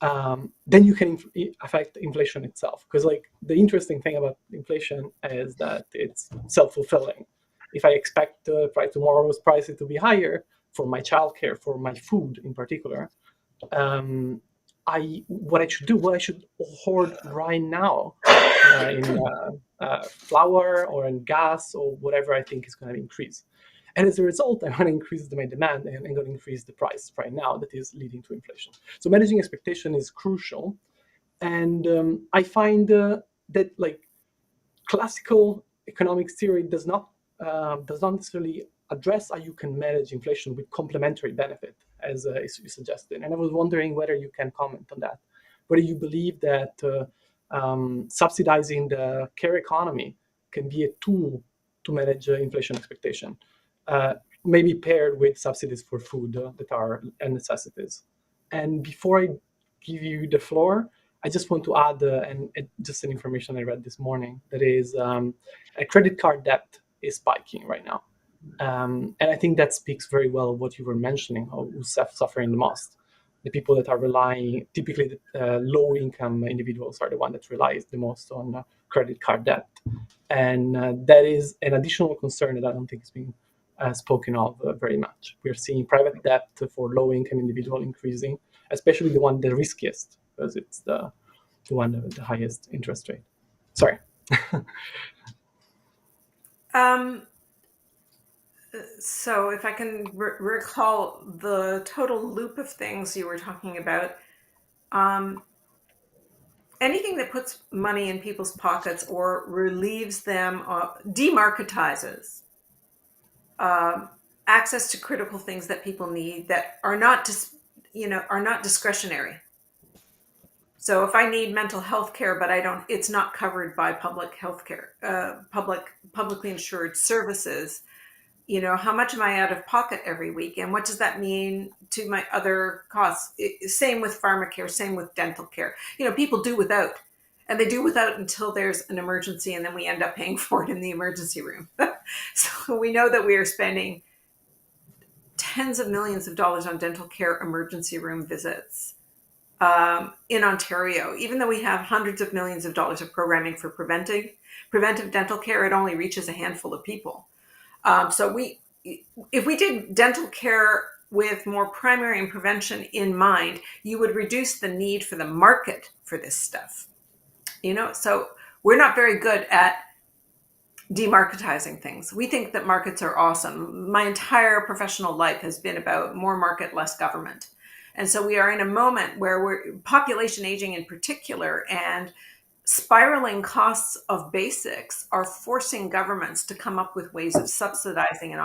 then you can affect inflation itself. Because like the interesting thing about inflation is that it's self-fulfilling. If I expect tomorrow's prices to be higher for my childcare, for my food in particular, what I should hoard right now in flour or in gas or whatever I think is going to increase. And as a result, I want to increase my demand and I'm going to increase the price right now that is leading to inflation. So managing expectation is crucial. And I find that like classical economics theory does not necessarily address how you can manage inflation with complementary benefit, as you suggested. And I was wondering whether you can comment on that, whether you believe that subsidizing the care economy can be a tool to manage inflation expectation, maybe paired with subsidies for food that are necessities. And before I give you the floor, I just want to add just an information I read this morning, that is a credit card debt is spiking right now. And I think that speaks very well of what you were mentioning, who's suffering the most. The people that are relying, typically low-income individuals are the ones that rely the most on credit card debt. And that is an additional concern that I don't think is being spoken of very much. We're seeing private debt for low-income individual increasing, especially the one the riskiest, because it's the one with the highest interest rate. Sorry. So if I can recall the total loop of things you were talking about, anything that puts money in people's pockets or relieves them, demarketizes access to critical things that people need that are not discretionary. So if I need mental health care, but it's not covered by public health care, publicly insured services, how much am I out of pocket every week? And what does that mean to my other costs? Same with pharmacare, same with dental care. People do without, and they do without until there's an emergency, and then we end up paying for it in the emergency room. So we know that we are spending tens of millions of dollars on dental care emergency room visits in Ontario. Even though we have hundreds of millions of dollars of programming for preventive dental care, it only reaches a handful of people. So if we did dental care with more primary and prevention in mind, you would reduce the need for the market for this stuff. So we're not very good at demarketizing things. We think that markets are awesome. My entire professional life has been about more market, less government. And so we are in a moment where we're population aging in particular, and spiraling costs of basics are forcing governments to come up with ways of subsidizing and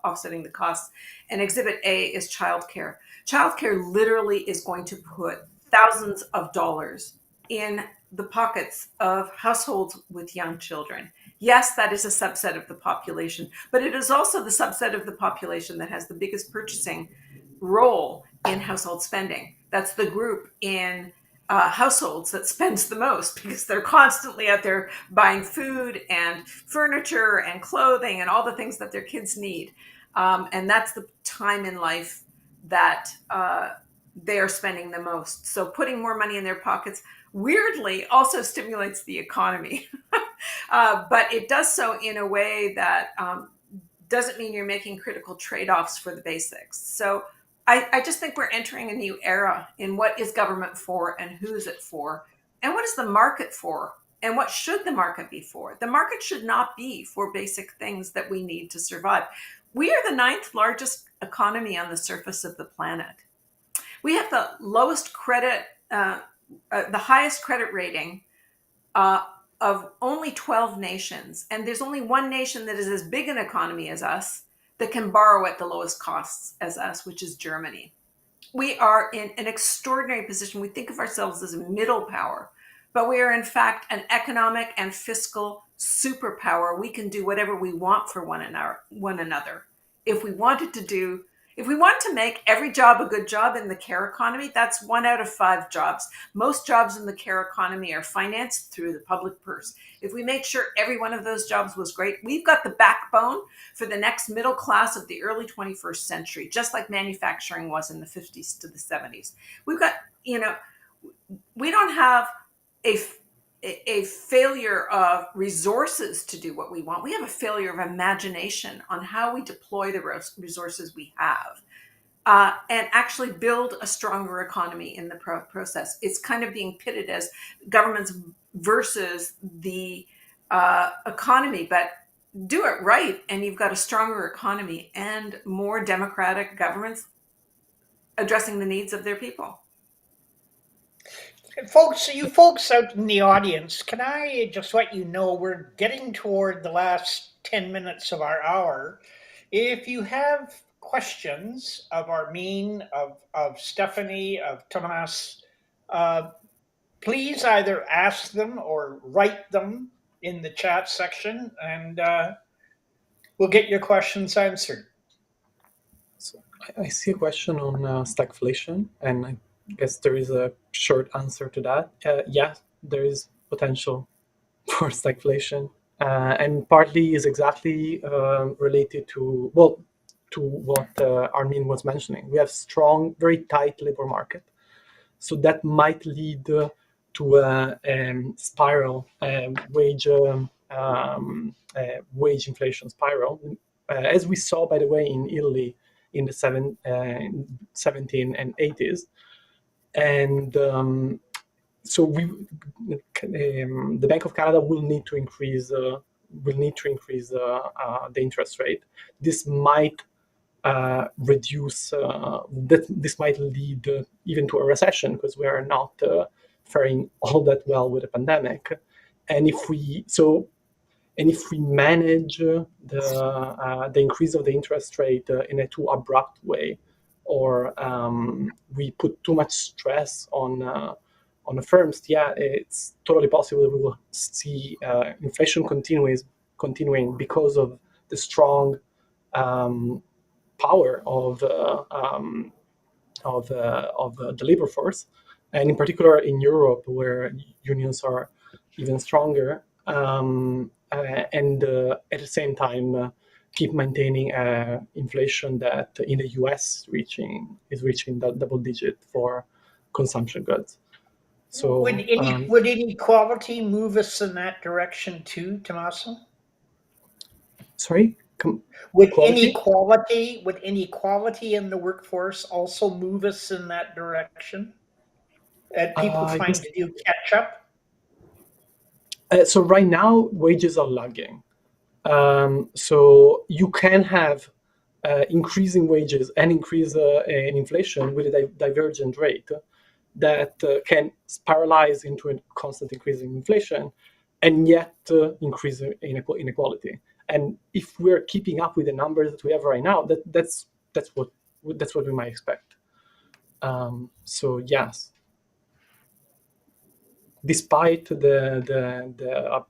offsetting the costs. And Exhibit A is childcare. Childcare literally is going to put thousands of dollars in the pockets of households with young children. Yes, that is a subset of the population, but it is also the subset of the population that has the biggest purchasing role in household spending. That's the group in households that spends the most, because they're constantly out there buying food and furniture and clothing and all the things that their kids need. And that's the time in life that they are spending the most. So putting more money in their pockets weirdly also stimulates the economy. But it does so in a way that doesn't mean you're making critical trade-offs for the basics. So I just think we're entering a new era in what is government for and who's it for, and what is the market for, and what should the market be for. The market should not be for basic things that we need to survive. We are the 9th largest economy on the surface of the planet. We have the lowest credit, the highest credit rating of only 12 nations. And there's only one nation that is as big an economy as us that can borrow at the lowest costs as us, which is Germany. We are in an extraordinary position. We think of ourselves as a middle power, but we are in fact an economic and fiscal superpower. We can do whatever we want for one another. If we wanted to make every job a good job in the care economy, that's 1 out of 5 jobs. Most jobs in the care economy are financed through the public purse. If we made sure every one of those jobs was great, we've got the backbone for the next middle class of the early 21st century, just like manufacturing was in the 50s to the 70s. We've got, we don't have a failure of resources to do what we want. We have a failure of imagination on how we deploy the resources we have and actually build a stronger economy in the process. It's kind of being pitted as governments versus the economy, but do it right and you've got a stronger economy and more democratic governments addressing the needs of their people. You folks out in the audience, can I just let you know we're getting toward the last 10 minutes of our hour. If you have questions of Armine, of Stephanie, of Tomas, please either ask them or write them in the chat section, and we'll get your questions answered. So I see a question on stagflation, and I guess there is a short answer to that. Yeah, there is potential for stagflation, and partly is exactly related to what Armine was mentioning. We have strong, very tight labor market, so that might lead to a spiral, wage inflation spiral, as we saw, by the way, in Italy in the 17 and 80s. And so the Bank of Canada will need to increase the interest rate. This might reduce this might lead even to a recession, because we are not faring all that well with the pandemic. And if we manage the increase of the interest rate in a too abrupt way, or we put too much stress on the firms, yeah, it's totally possible we will see inflation continuing because of the strong power of the labor force, and in particular in Europe, where unions are even stronger, and at the same time keep maintaining inflation that in the US is reaching double digit for consumption goods. So would inequality move us in that direction too, Tomasso? Sorry, Would quality? inequality in the workforce also move us in that direction? And people trying to do catch up? So right now, wages are lagging. So you can have increasing wages and increase in inflation with a divergent rate that can spiralize into a constant increase in inflation and yet increase inequality. And if we're keeping up with the numbers that we have right now, that's what we might expect. So yes, despite the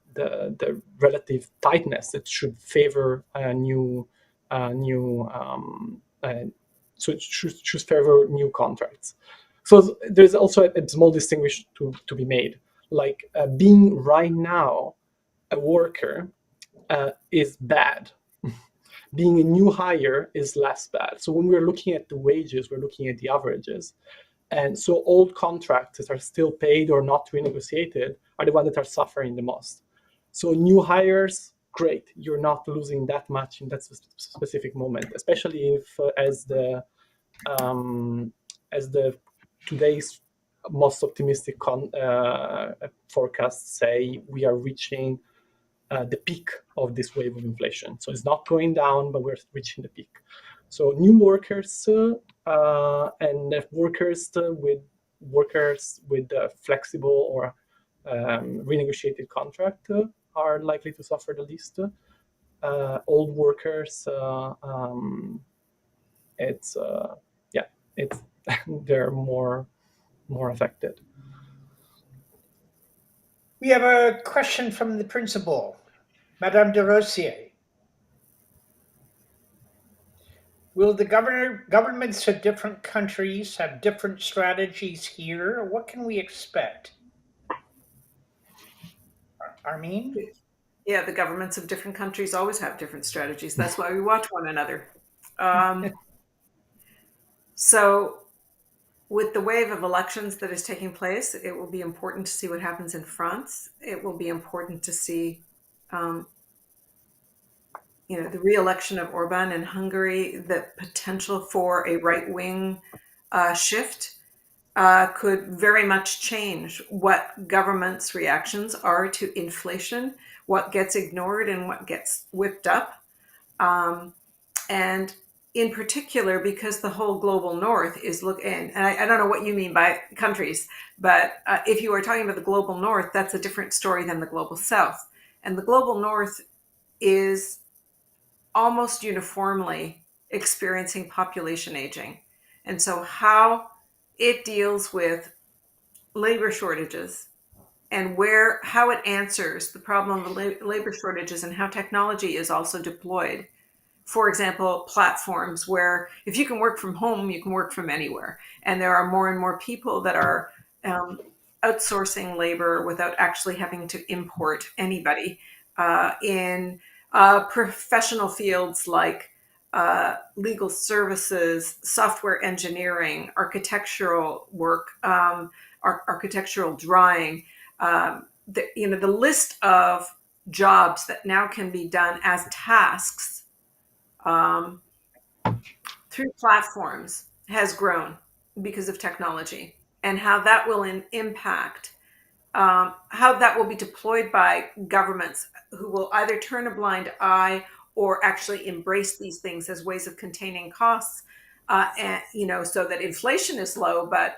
relative tightness that should favor so it should favor new contracts. So there's also a small distinction to be made. Like being right now a worker is bad. Being a new hire is less bad. So when we're looking at the wages, we're looking at the averages. And so old contracts that are still paid or not renegotiated are the ones that are suffering the most. So new hires, great, you're not losing that much in that specific moment, especially if as the today's most optimistic forecasts say, we are reaching the peak of this wave of inflation. So it's not going down, but we're reaching the peak. So new workers and workers with flexible or renegotiated contract are likely to suffer the least. Old workers, they're more affected. We have a question from the principal, Madame de Rosier. Will the governments of different countries have different strategies here? What can we expect? Armine? Yeah, the governments of different countries always have different strategies. That's why we watch one another. So with the wave of elections that is taking place, it will be important to see what happens in France. It will be important to see, the re-election of Orban in Hungary, the potential for a right-wing shift could very much change what governments' reactions are to inflation, what gets ignored and what gets whipped up. And in particular, because the whole global north is and I don't know what you mean by countries, but if you are talking about the global north, that's a different story than the global south. And the global north is almost uniformly experiencing population aging. And so how it deals with labor shortages and how it answers the problem of labor shortages and how technology is also deployed. For example, platforms where if you can work from home, you can work from anywhere. And there are more and more people that are outsourcing labor without actually having to import anybody in professional fields like legal services, software engineering, architectural work, architectural drawing. The list of jobs that now can be done as tasks through platforms has grown because of technology, and how that will impact how that will be deployed by governments who will either turn a blind eye or actually embrace these things as ways of containing costs, and so that inflation is low, but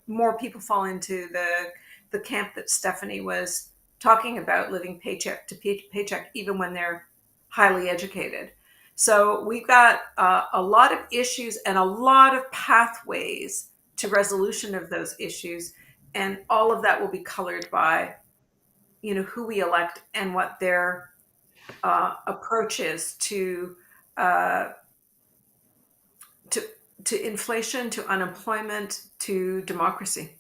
more people fall into the camp that Stephanie was talking about, living paycheck to paycheck, even when they're highly educated. So we've got a lot of issues and a lot of pathways to resolution of those issues. And all of that will be colored by, who we elect and what their approach is to inflation, to unemployment, to democracy.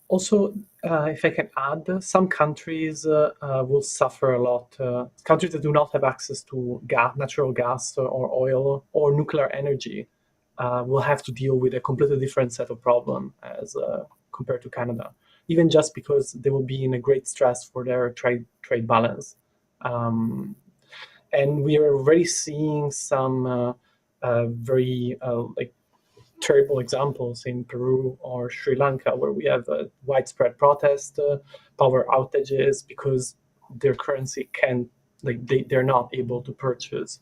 Also, If I can add, some countries will suffer a lot. Countries that do not have access to natural gas or oil or nuclear energy will have to deal with a completely different set of problems as compared to Canada, even just because they will be in a great stress for their trade balance. And we are already seeing some very like terrible examples in Peru or Sri Lanka, where we have widespread protest, power outages, because their currency can, like, they're not able to purchase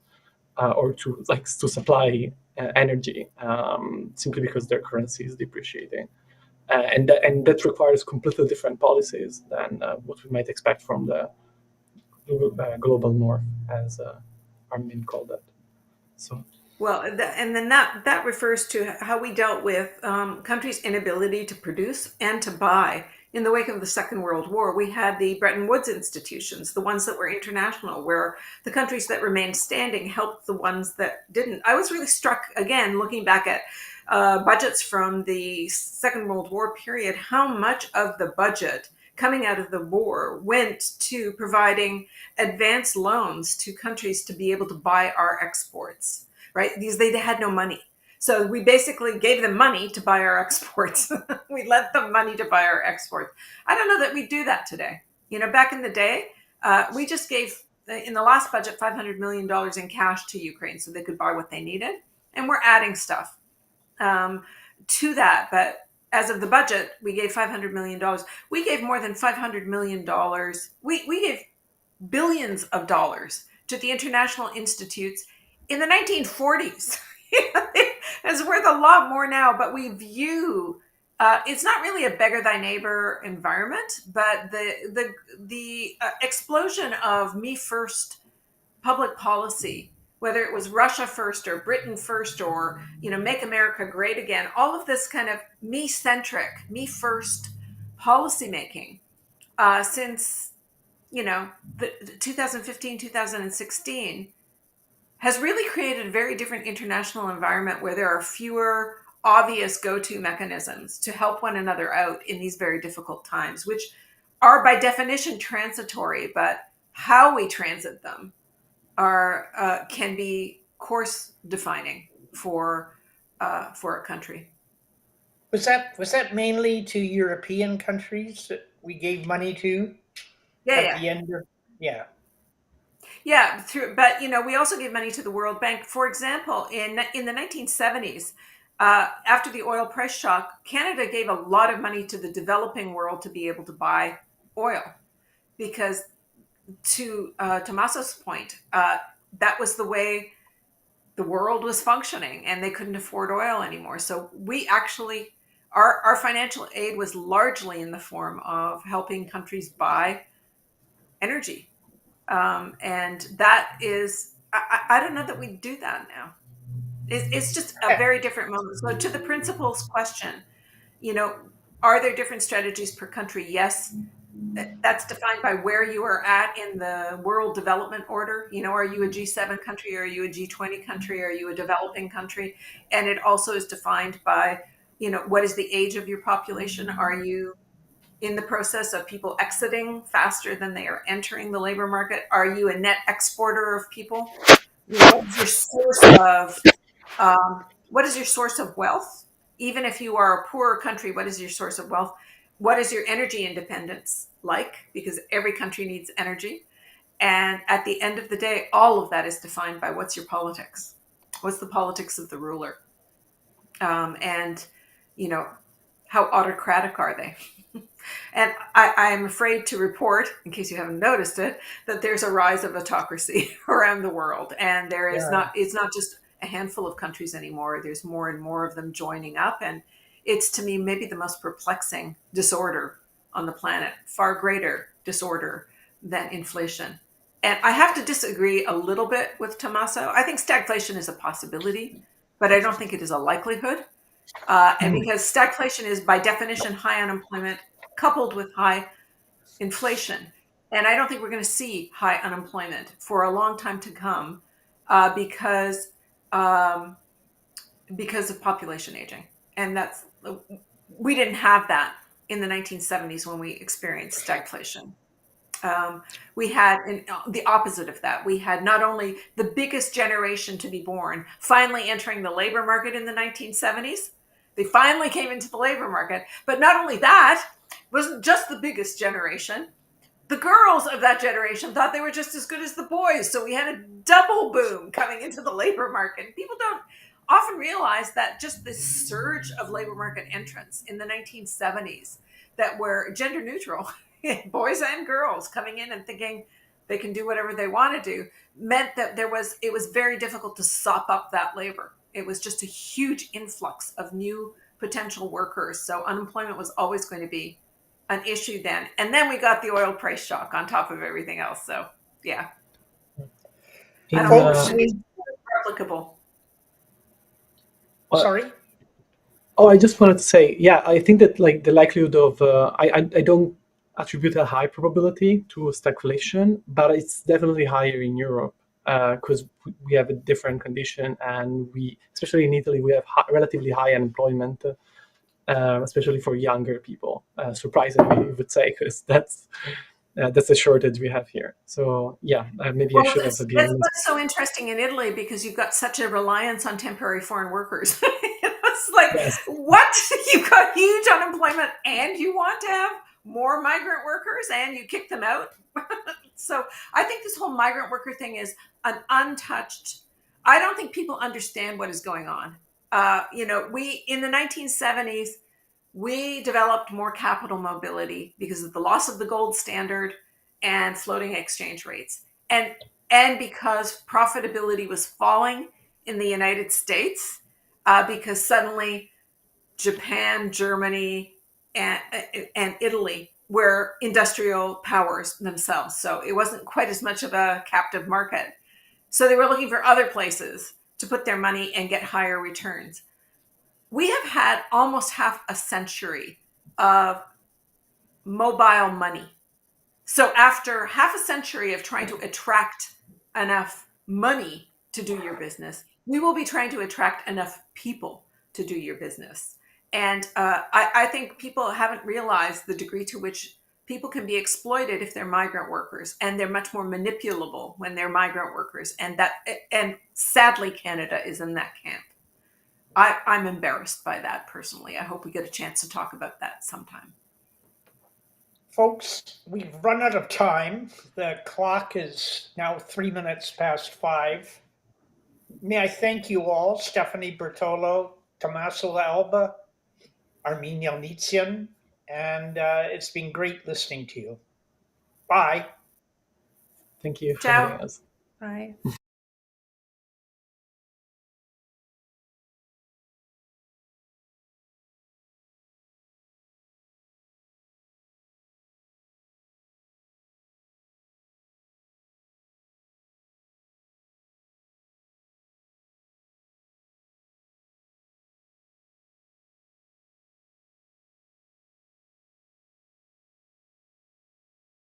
or to supply energy simply because their currency is depreciating. And that requires completely different policies than what we might expect from the global north, as Armine called it. So Well, and then that refers to how we dealt with countries' inability to produce and to buy. In the wake of the Second World War, we had the Bretton Woods institutions, the ones that were international, where the countries that remained standing helped the ones that didn't. I was really struck, again, looking back at budgets from the Second World War period, how much of the budget coming out of the war went to providing advanced loans to countries to be able to buy our exports, right? Because they had no money. So we basically gave them money to buy our exports. We lent them money to buy our exports. I don't know that we do that today. Back in the day, we just gave, in the last budget, $500 million in cash to Ukraine so they could buy what they needed. And we're adding stuff to that. But as of the budget, we gave $500 million. We gave more than $500 million. We gave billions of dollars to the international institutes in the 1940s. It's worth a lot more now, but we view it's not really a beggar thy neighbor environment, but the explosion of me first public policy, whether it was Russia first or Britain first or make America great again, all of this kind of me centric, me first policymaking since the 2015, 2016 has really created a very different international environment where there are fewer obvious go-to mechanisms to help one another out in these very difficult times, which are by definition transitory, but how we transit them can be course defining for a country. Was that mainly to European countries that we gave money to at the end of? Yeah. Yeah, but we also gave money to the World Bank. For example, in the 1970s, after the oil price shock, Canada gave a lot of money to the developing world to be able to buy oil, because to Tomasso's point, that was the way the world was functioning, and they couldn't afford oil anymore. So we actually, our financial aid was largely in the form of helping countries buy energy. And that is, I don't know that we do that now. It's just a very different moment. So to the principal's question, are there different strategies per country? Yes. That's defined by where you are at in the world development order. Are you a G7 country? Are you a G20 country? Are you a developing country? And it also is defined by, what is the age of your population? Are you in the process of people exiting faster than they are entering the labor market? Are you a net exporter of people? What is your source of wealth? Even if you are a poorer country, what is your source of wealth? What is your energy independence like? Because every country needs energy. And at the end of the day, all of that is defined by what's your politics. What's the politics of the ruler? And how autocratic are they? And I am afraid to report, in case you haven't noticed it, that there's a rise of autocracy around the world. And it's not just a handful of countries anymore. There's more and more of them joining up. And it's, to me, maybe the most perplexing disorder on the planet, far greater disorder than inflation. And I have to disagree a little bit with Tomasso. I think stagflation is a possibility, but I don't think it is a likelihood. And because stagflation is by definition high unemployment coupled with high inflation. And I don't think we're going to see high unemployment for a long time to come because of population aging. And we didn't have that in the 1970s when we experienced stagflation. We had the opposite of that. We had not only the biggest generation to be born finally entering the labor market in the 1970s, they finally came into the labor market, but not only that, wasn't just the biggest generation. The girls of that generation thought they were just as good as the boys. So we had a double boom coming into the labor market. People don't often realize that just this surge of labor market entrants in the 1970s that were gender neutral, boys and girls coming in and thinking they can do whatever they want to do, meant that it was very difficult to sop up that labor. It was just a huge influx of new potential workers. So unemployment was always going to be an issue then. And then we got the oil price shock on top of everything else. So yeah, I don't think it should be replicable. Sorry? Oh, I just wanted to say, yeah, I think that like the likelihood of, I don't attribute a high probability to stagflation, but it's definitely higher in Europe because we have a different condition, and especially in Italy, we have relatively high unemployment, especially for younger people. Surprisingly, you would say, because that's a shortage we have here. So yeah, maybe I should have been. That's so interesting in Italy because you've got such a reliance on temporary foreign workers. It's like, yes. What? You've got huge unemployment and you want to have more migrant workers and you kick them out? So I think this whole migrant worker thing is an untouched. I don't think people understand what is going on. We in the 1970s, we developed more capital mobility because of the loss of the gold standard and floating exchange rates. And because profitability was falling in the United States, because suddenly Japan, Germany, and Italy were industrial powers themselves. So it wasn't quite as much of a captive market. So they were looking for other places to put their money and get higher returns. We have had almost half a century of mobile money. So after half a century of trying to attract enough money to do your business, we will be trying to attract enough people to do your business. And I think people haven't realized the degree to which people can be exploited if they're migrant workers, and they're much more manipulable when they're migrant workers. And sadly, Canada is in that camp. I'm embarrassed by that personally. I hope we get a chance to talk about that sometime. Folks, we've run out of time. The clock is now 3 minutes past 5. May I thank you all, Stephanie Bertolo, Tomasso, Alba, Armine, Yalnizyan, and it's been great listening to you. Bye. Thank you for Ciao. having us. Bye.